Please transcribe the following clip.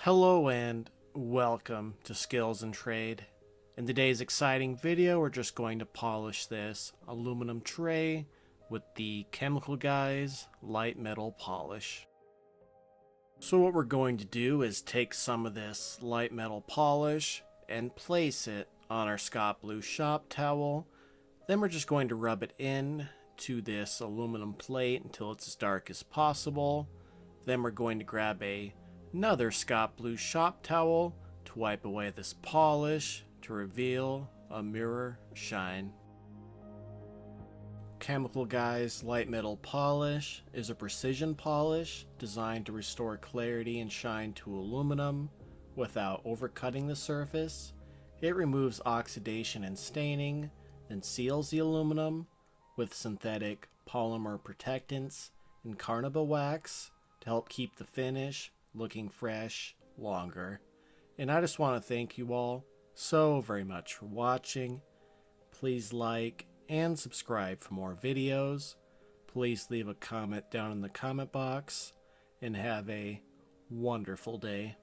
Hello and welcome to Skills and Trade. In today's exciting video, we're just going to polish this aluminum tray with the Chemical Guys light metal polish. So what we're going to do is take some of this light metal polish and place it on our Scott Blue shop towel. Then we're just going to rub it in to this aluminum plate until it's as dark as possible. Then we're going to grab another Scott Blue shop towel to wipe away this polish to reveal a mirror shine. Chemical Guys light metal polish is a precision polish designed to restore clarity and shine to aluminum without overcutting the surface. It removes oxidation and staining, then seals the aluminum with synthetic polymer protectants and carnauba wax to help keep the finish looking fresh longer. And I just want to thank you all so very much for watching. Please like and subscribe for more videos. Please leave a comment down in the comment box and have a wonderful day.